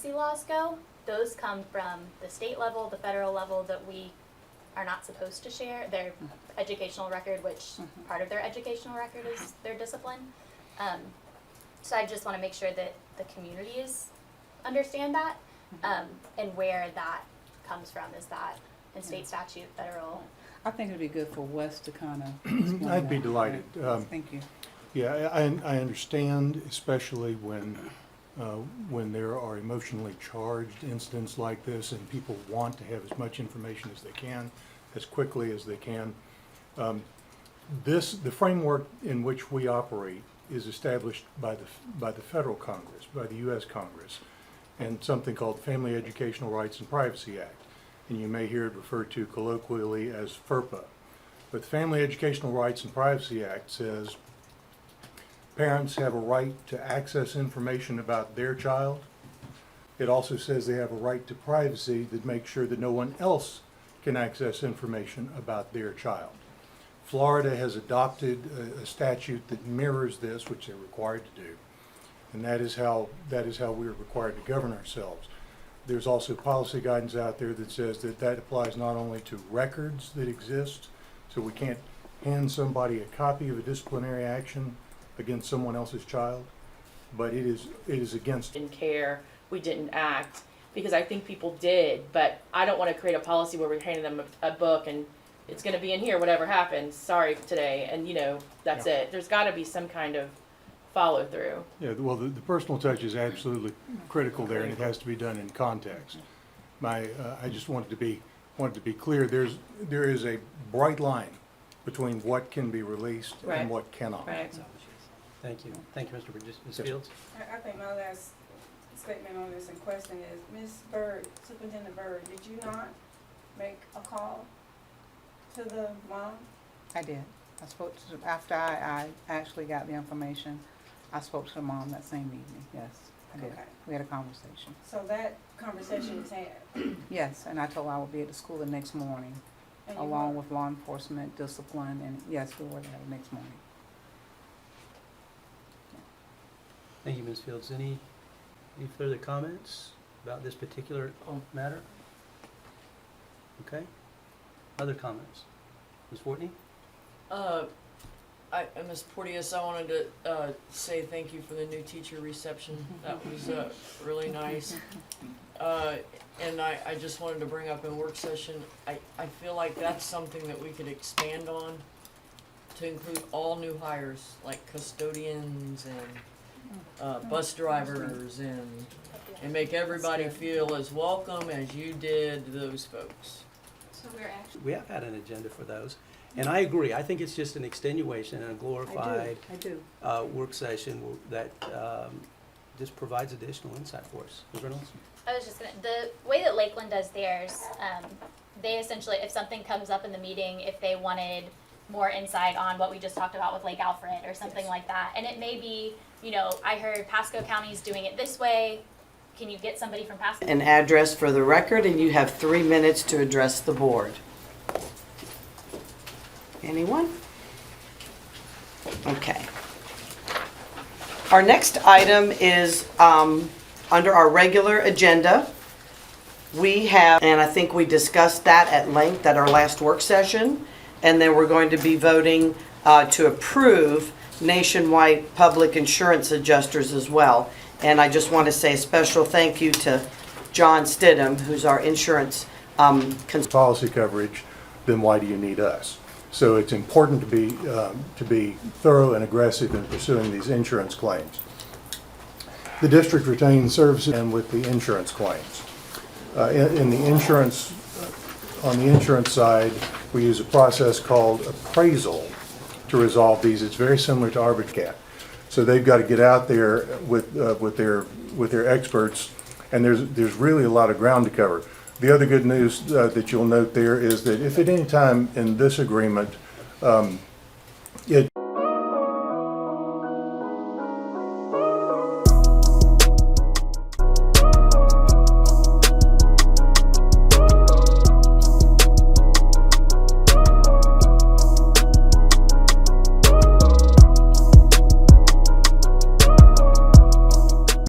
privacy laws go, those come from the state level, the federal level, that we are not supposed to share their educational record, which part of their educational record is their discipline. So I just want to make sure that the communities understand that, and where that comes from. Is that in state statute, federal? I think it'd be good for Wes to kind of. I'd be delighted. Thank you. Yeah, I understand, especially when there are emotionally charged incidents like this and people want to have as much information as they can, as quickly as they can. The framework in which we operate is established by the federal Congress, by the U.S. Congress, and something called the Family Educational Rights and Privacy Act. And you may hear it referred to colloquially as FERPA. But the Family Educational Rights and Privacy Act says parents have a right to access information about their child. It also says they have a right to privacy that makes sure that no one else can access information about their child. Florida has adopted a statute that mirrors this, which they're required to do, and that is how we're required to govern ourselves. There's also policy guidance out there that says that applies not only to records that exist, so we can't hand somebody a copy of a disciplinary action against someone else's child, but it is against. Didn't care, we didn't act, because I think people did, but I don't want to create a policy where we're handing them a book and it's going to be in here, whatever happens, sorry today, and that's Yeah. it. There's got to be some kind of follow through. Yeah, well, the personal touch is absolutely critical there, and it has to be done in context. I just wanted to be clear. There is a bright line between what can be released Right. and what cannot. Right. Thank you. Thank you, Mr. Bridges. Ms. Fields? I think my last statement on this in question is, Ms. Byrd, Superintendent Byrd, did you not make a call to the mom? I did. I spoke to, after I actually got the information, I spoke to the mom that same evening, yes, I did. Okay. We had a conversation. So that conversation was had. Yes, and I told her I would be at the school the next morning, and you along were- with law enforcement, discipline, and yes, we were there the next morning. Thank you, Ms. Fields. Any further comments about this particular matter? Okay. Other comments? Ms. Fortney? Ms. Porteous, I wanted to say thank you for the new teacher reception. That was really nice. And I just wanted to bring up in work session, I feel like that's something that we could expand on to include all new hires, like custodians and bus drivers, and make everybody feel as welcome as you did those folks. So we're actually. We have had an agenda for those. And I agree. I think it's just an extenuation and a glorified I do. work session that just provides additional insight for us. Ms. Reynolds? I was just gonna, the way that Lakeland does theirs, they essentially, if something comes up in the meeting, if they wanted more insight on what we just talked about with Lake Alfred or something like that, and it may be, I heard Pasco County's doing it this way, can you get somebody from Pasco? An address for the record, and you have 3 minutes to address the board. Anyone? Okay. Our next item is under our regular agenda. We have, and I think we discussed that at length at our last work session, and then we're going to be voting to approve nationwide public insurance adjusters as well. And I just want to say a special thank you to John Stidham, who's our insurance Policy coverage, then why do you need us? So it's important to be thorough and aggressive in pursuing these insurance claims. The district retains services and with the insurance claims. On the insurance side, we use a process called appraisal to resolve these. It's very similar to ArbiCat. So they've got to get out there with their experts, and there's really a lot of ground to cover. The other good news that you'll note there is that if at any time in this agreement